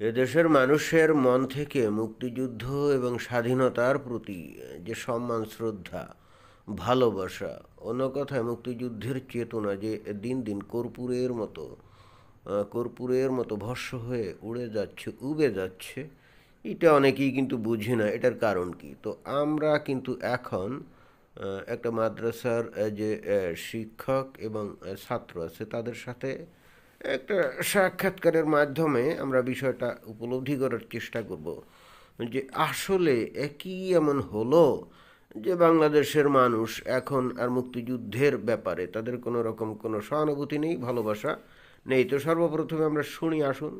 এদেশের মানুষের মন থেকে মুক্তিযুদ্ধ এবং স্বাধীনতার প্রতি যে সম্মান, শ্রদ্ধা, ভালোবাসা, অন্য কথায় মুক্তিযুদ্ধের চেতনা যে দিন দিন কর্পূরের মতো ভস্ম হয়ে উড়ে যাচ্ছে, উবে যাচ্ছে, এটা অনেকেই কিন্তু বুঝে না এটার কারণ কি। তো আমরা কিন্তু এখন একটা মাদ্রাসার যে শিক্ষক এবং ছাত্র আছে তাদের সাথে একটা সাক্ষাৎকারের মাধ্যমে আমরা বিষয়টা উপলব্ধি করার চেষ্টা করব যে আসলে একই এমন হলো যে বাংলাদেশের মানুষ এখন আর মুক্তিযুদ্ধের ব্যাপারে তাদের কোনো রকম কোনো সহানুভূতি নেই, ভালোবাসা নেই। তো সর্বপ্রথমে আমরা শুনি, আসুন।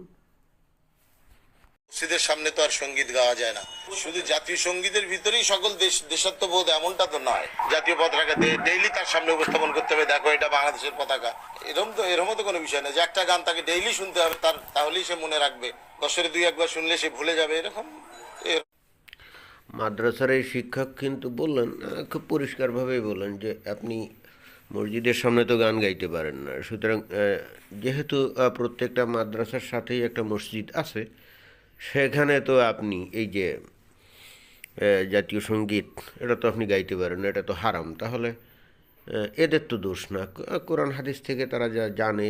মসজিদের সামনে তো আর সঙ্গীত গাওয়া যায় না। শুধু জাতীয় সঙ্গীতের ভিতরেই সকল দেশাত্মবোধ এমনটা তো নয়। জাতীয় পতাকা ডেইলি তার সামনে উপস্থাপন করতে হবে, দেখো এটা বাংলাদেশের পতাকা। এরকম তো কোনো বিষয় না যে একটা গান তাকে ডেইলি শুনতে হবে, তাহলেই সে মনে রাখবে। বছরে দুই একবার শুনলে সে ভুলে যাবে, এরকম। মাদ্রাসার এই শিক্ষক কিন্তু বললেন, খুব পরিষ্কারভাবেই বললেন যে আপনি মসজিদের সামনে তো গান গাইতে পারেন না। সুতরাং যেহেতু প্রত্যেকটা মাদ্রাসার সাথেই একটা মসজিদ আছে, সেখানে তো আপনি এই যে জাতীয় সঙ্গীত, এটা তো আপনি গাইতে পারেন না, এটা তো হারাম। তাহলে এদের তো দোষ না। কোরআন হাদিস থেকে তারা যা জানে,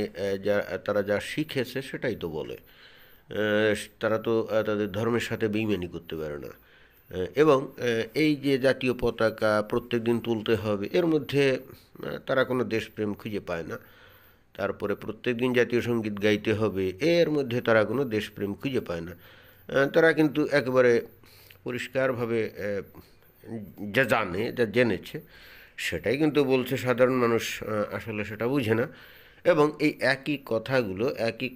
তারা যা শিখেছে সেটাই তো বলে। তারা তো তাদের ধর্মের সাথে বেইমানি করতে পারে না। এবং এই যে জাতীয় পতাকা প্রত্যেক দিন তুলতে হবে, এর মধ্যে তারা কোনো দেশপ্রেম খুঁজে পায় না। তারপরে প্রত্যেক দিন জাতীয় সঙ্গীত গাইতে হবে, এর মধ্যে তারা কোনো দেশপ্রেম খুঁজে পায় না। তারা কিন্তু একেবারে পরিষ্কারভাবে যা জানে, যা জেনেছে সেটাই কিন্তু বলছে। সাধারণ মানুষ আসলে সেটা বুঝে না। এবং এই একই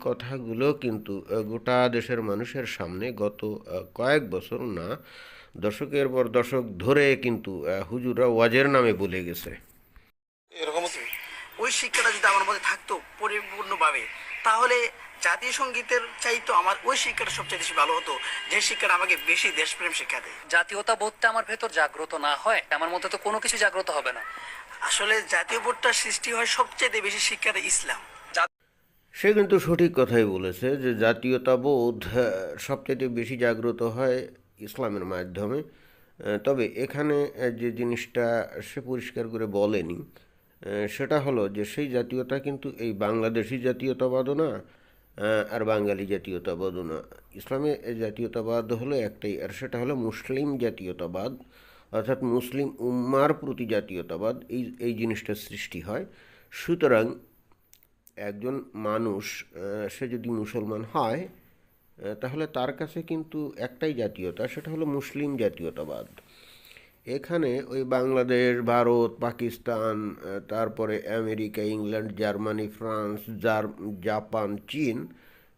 কথাগুলো কিন্তু গোটা দেশের মানুষের সামনে গত কয়েক বছর না, দশকের পর দশক ধরে কিন্তু হুজুররা ওয়াজের নামে বলে গেছে। এরকম ওই শিক্ষাটা যদি আমার মধ্যে থাকতো পরিপূর্ণভাবে, তাহলে জাতীয় সঙ্গীতের চাইতো আমার ওই শিক্ষাটা সবচেয়ে বেশি ভালো হতো, যে শিক্ষাটা আমাকে বেশি দেশপ্রেম শিক্ষা দেয়। জাতীয়তা বোধটা আমার ভেতর জাগ্রত না হয়, আমার মধ্যে তো কোনো কিছু জাগ্রত হবে না। আসলে জাতীয় বোধটার সৃষ্টি হয় সবচেয়ে বেশি শিক্ষাটা ইসলাম। সে কিন্তু সঠিক কথাই বলেছে যে জাতীয়তাবোধ সবচেয়ে বেশি জাগ্রত হয় ইসলামের মাধ্যমে। তবে এখানে যে জিনিসটা সে পরিষ্কার করে বলেনি, সেটা হলো যে সেই জাতীয়তা কিন্তু এই বাংলাদেশি জাতীয়তাবাদও না, আর বাঙালি জাতীয়তাবাদও না। ইসলামে জাতীয়তাবাদ হলো একটাই, আর সেটা হলো মুসলিম জাতীয়তাবাদ, অর্থাৎ মুসলিম উম্মার প্রতি জাতীয়তাবাদ। এই জিনিসটা সৃষ্টি হয়। সুতরাং একজন মানুষ সে যদি মুসলমান হয়, তাহলে তার কাছে কিন্তু একটাই জাতীয়তা, সেটা হলো মুসলিম জাতীয়তাবাদ। এখানে ওই বাংলাদেশ, ভারত, পাকিস্তান, তারপরে America, England, Germany, France, Japan, চীন,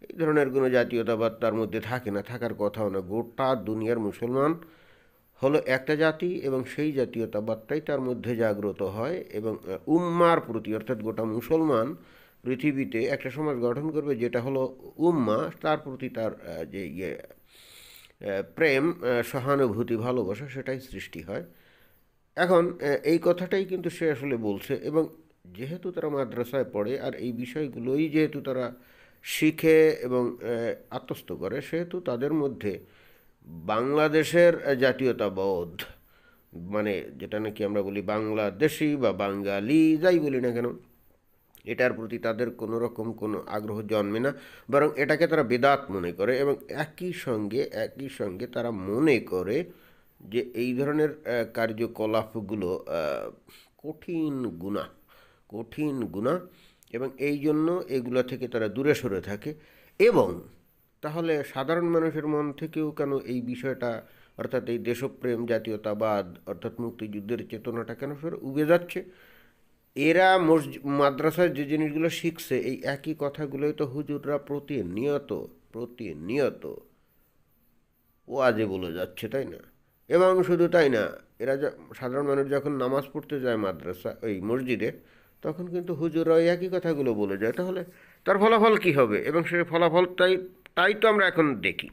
এই ধরনের কোনো জাতীয়তাবাদ তার মধ্যে থাকে না, থাকার কথাও না। গোটা দুনিয়ার মুসলমান হলো একটা জাতি এবং সেই জাতীয়তাবাদটাই তার মধ্যে জাগ্রত হয়। এবং উম্মার প্রতি, অর্থাৎ গোটা মুসলমান পৃথিবীতে একটা সমাজ গঠন করবে যেটা হলো উম্মা, তার প্রতি তার যে প্রেম, সহানুভূতি, ভালোবাসা, সেটাই সৃষ্টি হয়। এখন এই কথাটাই কিন্তু সে আসলে বলছে। এবং যেহেতু তারা মাদ্রাসায় পড়ে আর এই বিষয়গুলোই যেহেতু তারা শিখে এবং আত্মস্থ করে, সেহেতু তাদের মধ্যে বাংলাদেশের জাতীয়তাবোধ, মানে যেটা নাকি আমরা বলি বাংলাদেশি বা বাঙালি, যাই বলি না কেন, এটার প্রতি তাদের কোনো রকম কোনো আগ্রহ জন্মে না। বরং এটাকে তারা বেদাত মনে করে। এবং একই সঙ্গে তারা মনে করে যে এই ধরনের কার্যকলাপগুলো কঠিন গুনাহ, কঠিন গুনাহ, এবং এই জন্য এগুলো থেকে তারা দূরে সরে থাকে। এবং তাহলে সাধারণ মানুষের মন থেকেও কেন এই বিষয়টা, অর্থাৎ এই দেশপ্রেম, জাতীয়তাবাদ, অর্থাৎ মুক্তিযুদ্ধের চেতনাটা কেন সরে উবে যাচ্ছে? এরা মাদ্রাসায় যে জিনিসগুলো শিখছে, এই একই কথাগুলোই তো হুজুররা প্রতিনিয়ত ওয়াজে বলে যাচ্ছে, তাই না? এবং শুধু তাই না, এরা সাধারণ মানুষ যখন নামাজ পড়তে যায় মাদ্রাসা ওই মসজিদে, তখন কিন্তু হুজুররা ওই একই কথাগুলো বলে যায়। তাহলে তার ফলাফল কি হবে? এবং সেই ফলাফলটাই তাই তো আমরা এখন দেখি।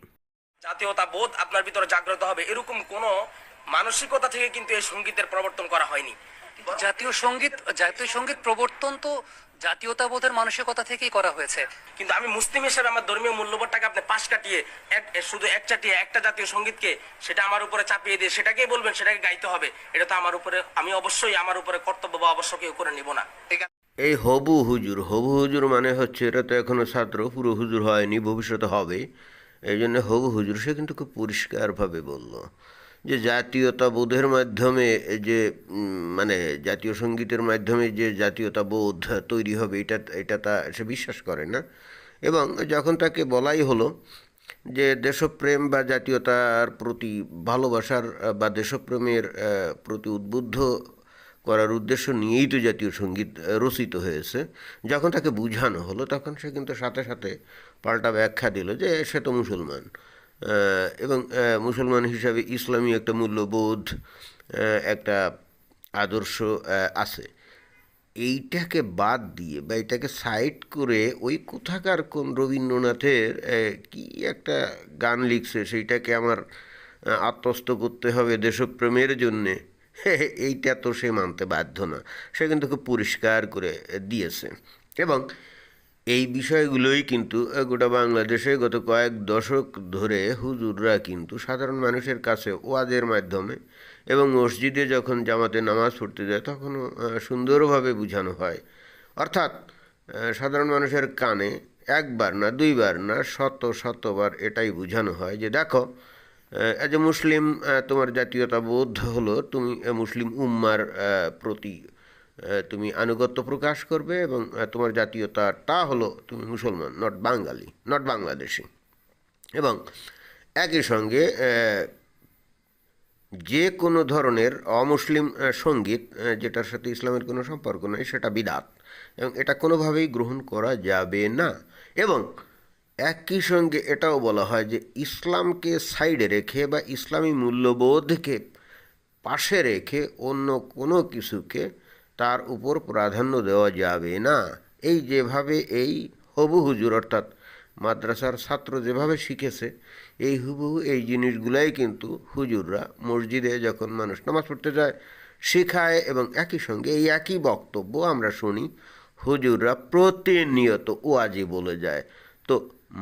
জাতীয়তা বোধ আপনার ভিতরে জাগ্রত হবে, এরকম কোন মানসিকতা থেকে কিন্তু এই সঙ্গীতের প্রবর্তন করা হয়নি। জাতীয় সঙ্গীত প্রবর্তন তো জাতীয়তাবোধের মানসিকতা থেকেই করা হয়েছে। কিন্তু আমি মুসলিম হিসেবে আমার ধর্মীয় মূল্যবোধটাকে আপনি পাশ কাটিয়ে শুধু এক চাটিয়ে একটা জাতীয় সঙ্গীতকে সেটা আমার উপরে চাপিয়ে দিয়ে সেটাকেই বলবেন সেটাকে গাইতে হবে, এটা তো আমার উপরে, আমি অবশ্যই আমার উপরে কর্তব্য বা আবশ্যকীয় করে নিব না। এই হবু হুজুর মানে হচ্ছে এরা তো এখনো ছাত্র, পুরো হুজুর হয়নি, ভবিষ্যতে হবে। এই জন্য হবু হুজুর সে কিন্তু খুব পরিষ্কারভাবে বলল যে জাতীয়তাবোধের মাধ্যমে যে মানে জাতীয় সঙ্গীতের মাধ্যমে যে জাতীয়তাবোধ তৈরি হবে এটা তা সে বিশ্বাস করে না। এবং যখন তাকে বলাই হলো যে দেশপ্রেম বা জাতীয়তার প্রতি ভালোবাসার বা দেশপ্রেমের প্রতি উদ্বুদ্ধ করার উদ্দেশ্য নিয়েই তো জাতীয় সঙ্গীত রচিত হয়েছে, যখন তাকে বুঝানো হলো তখন সে কিন্তু সাথে সাথে পাল্টা ব্যাখ্যা দিল যে সে তো মুসলমান, এবং মুসলমান হিসাবে ইসলামী একটা মূল্যবোধ, একটা আদর্শ আছে। এইটাকে বাদ দিয়ে বা এটাকে সাইড করে ওই কোথাকার কোন রবীন্দ্রনাথের কি একটা গান লিখছে সেইটাকে আমার আত্মস্থ করতে হবে দেশপ্রেমের জন্যে, এইটা তো সে মানতে বাধ্য না। সে কিন্তু খুব পরিষ্কার করে দিয়েছে। এবং এই বিষয়গুলোই কিন্তু গোটা বাংলাদেশে গত কয়েক দশক ধরে হুজুররা কিন্তু সাধারণ মানুষের কাছে ওয়াজের মাধ্যমে এবং মসজিদে যখন জামাতে নামাজ পড়তে যায় তখনও সুন্দরভাবে বোঝানো হয়। অর্থাৎ সাধারণ মানুষের কানে একবার না দুইবার না শতবার এটাই বোঝানো হয় যে দেখো, এজ এ মুসলিম তোমার জাতীয়তাবোধ হলো তুমি মুসলিম উম্মার প্রতি তুমি আনুগত্য প্রকাশ করবে, এবং তোমার জাতীয়তাটা হলো তুমি মুসলমান, নট বাঙালি, নট বাংলাদেশি। এবং একই সঙ্গে যে কোনো ধরনের অমুসলিম সঙ্গীত যেটার সাথে ইসলামের কোনো সম্পর্ক নেই সেটা বিদআত, এবং এটা কোনোভাবেই গ্রহণ করা যাবে না। এবং একই সঙ্গে এটাও বলা হয় যে ইসলামকে সাইডে রেখে বা ইসলামী মূল্যবোধকে পাশে রেখে অন্য কোনো কিছুকে তার উপর প্রাধান্য দেওয়া যাবে না। এই যেভাবে এই হবু হুজুর অর্থাৎ মাদ্রাসার ছাত্র যেভাবে শিখেছে এই হুবহু এই জিনিসগুলাই কিন্তু হুজুররা মসজিদে যখন মানুষ নামাজ পড়তে যায় শেখায়, এবং একই সঙ্গে এই একই বক্তব্য আমরা শুনি হুজুররা প্রতিনিয়ত ওয়াজে বলে যায়। তো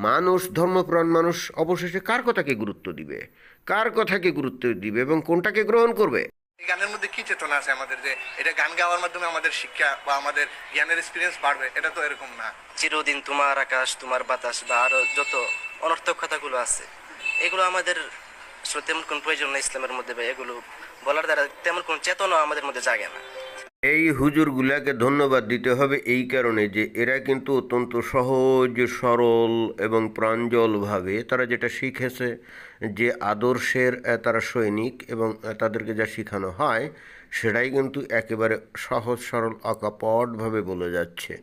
মানুষ, ধর্মপ্রাণ মানুষ অবশেষে কার কথাকে গুরুত্ব দিবে, কার কথাকে গুরুত্ব দিবে এবং কোনটাকে গ্রহণ করবে? এই গানের মধ্যে কি চেতনা আছে আমাদের, যে এটা গান গাওয়ার মাধ্যমে আমাদের শিক্ষা বা আমাদের জ্ঞানের এক্সপিরিয়েন্স বাড়বে? এটা তো এরকম না। চিরদিন তোমার আকাশ তোমার বাতাস বা আরো যত অনর্থক কথাগুলো আছে এগুলো আমাদের আসলে তেমন কোন প্রয়োজন নেই ইসলামের মধ্যে, বা এগুলো বলার দ্বারা তেমন কোন চেতনা আমাদের মধ্যে জাগে না। এই হুজুরগুলাকে ধন্যবাদ দিতে হবে এই কারণে যে এরা কিন্তু অত্যন্ত সহজ সরল এবং প্রাঞ্জলভাবে তারা যেটা শিখেছে, যে আদর্শের তারা সৈনিক, এবং তাদেরকে যা শেখানো হয় সেটাই কিন্তু একেবারে সহজ সরল অকপটভাবে বলে যাচ্ছে।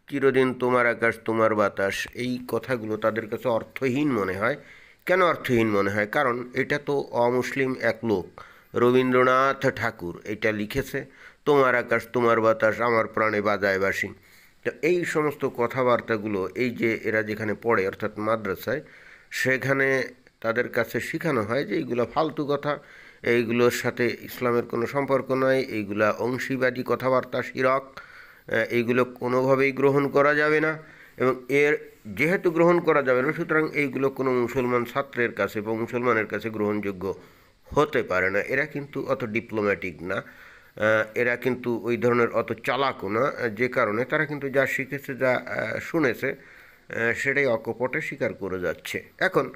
চিরদিন তোমার আকাশ তোমার বাতাস, এই কথাগুলো তাদের কাছে অর্থহীন মনে হয়। কেন অর্থহীন মনে হয়? কারণ এটা তো অমুসলিম এক লোক রবীন্দ্রনাথ ঠাকুর এটা লিখেছে, তোমার আকাশ তোমার বাতাস আমার প্রাণে বাজায় বাসি। তো এই সমস্ত কথাবার্তাগুলো এই যে এরা যেখানে পড়ে অর্থাৎ মাদ্রাসায়, সেখানে তাদের কাছে শেখানো হয় যে এইগুলো ফালতু কথা, এইগুলোর সাথে ইসলামের কোনো সম্পর্ক নয়, এইগুলা অংশীবাদী কথাবার্তা, শিরক, এইগুলো কোনোভাবেই গ্রহণ করা যাবে না। এবং যেহেতু গ্রহণ করা যাবে না, সুতরাং এইগুলো কোনো মুসলমান ছাত্রের কাছে বা মুসলমানের কাছে গ্রহণযোগ্য হতে পারে না। এরা কিন্তু অত ডিপ্লোম্যাটিক না, এরা কিন্তু ওই ধরনের অত চালাকও না, যে কারণে তারা কিন্তু যা শিখেছে যা শুনেছে সেটাই অকপটে স্বীকার করে যাচ্ছে। এখন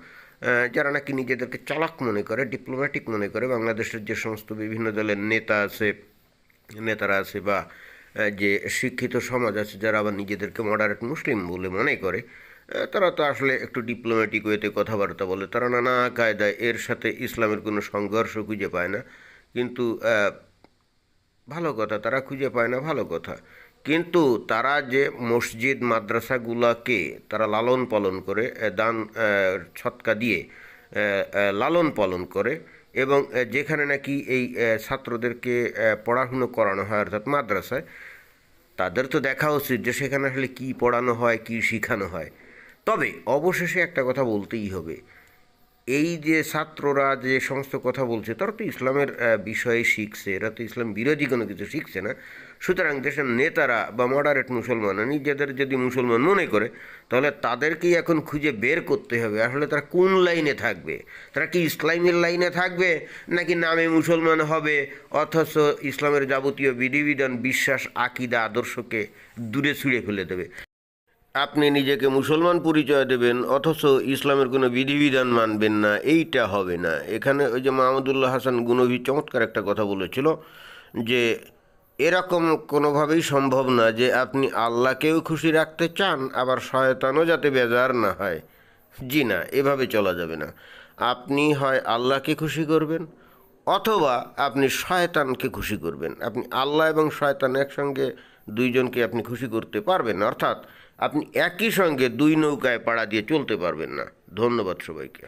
যারা নাকি নিজেদেরকে চালাক মনে করে, ডিপ্লোম্যাটিক মনে করে, বাংলাদেশের যে সমস্ত বিভিন্ন দলের নেতারা আছে বা যে শিক্ষিত সমাজ আছে যারা আবার নিজেদেরকে মডারেট মুসলিম বলে মনে করে, তারা তো আসলে একটু ডিপ্লোম্যাটিক ওয়েতে কথাবার্তা বলে, তারা নানা কায়দায় এর সাথে ইসলামের কোনো সংঘর্ষ খুঁজে পায় না। কিন্তু ভালো কথা, তারা খুঁজে পায় না, ভালো কথা। কিন্তু তারা যে মসজিদ মাদ্রাসাগুলোকে তারা লালন পালন করে, দান সৎকা দিয়ে লালন পালন করে, এবং যেখানে নাকি এই ছাত্রদেরকে পড়াশুনো করানো হয় অর্থাৎ মাদ্রাসায়, তাদের তো দেখা উচিত যে সেখানে আসলে কী পড়ানো হয়, কী শেখানো হয়। তবে অবশেষে একটা কথা বলতেই হবে, এই যে ছাত্ররা যে সমস্ত কথা বলছে তারা তো ইসলামের বিষয়ে শিখছে, এরা তো ইসলাম বিরোধী কোনো কিছু শিখছে না। সুতরাং দেশের নেতারা বা মডারেট মুসলমান নিজেদের যদি মুসলমান মনে করে, তাহলে তাদেরকেই এখন খুঁজে বের করতে হবে আসলে তারা কোন লাইনে থাকবে। তারা কি ইসলামের লাইনে থাকবে, নাকি নামে মুসলমান হবে অথচ ইসলামের যাবতীয় বিধিবিধান, বিশ্বাস, আকিদা, আদর্শকে দূরে ছুঁড়ে ফেলে দেবে। আপনি নিজেকে মুসলমান পরিচয় দেবেন অথচ ইসলামের কোনো বিধিবিধান মানবেন না, এইটা হবে না। এখানে ওই যে মাহমুদুল্লাহ হাসান গুনভি চমৎকার একটা কথা বলেছিল যে এরকম কোনোভাবেই সম্ভব না যে আপনি আল্লাহকেও খুশি রাখতে চান আবার শয়তানও যাতে বেজার না হয়। জি না, এভাবে চলা যাবে না। আপনি হয় আল্লাহকে খুশি করবেন অথবা আপনি শয়তানকে খুশি করবেন। আপনি আল্লাহ এবং শয়তান একসঙ্গে দুইজনকে আপনি খুশি করতে পারবেন না, অর্থাৎ আপনি একই সঙ্গে দুই নৌকায় পাড়া দিয়ে চলতে পারবেন না। ধন্যবাদ সবাইকে।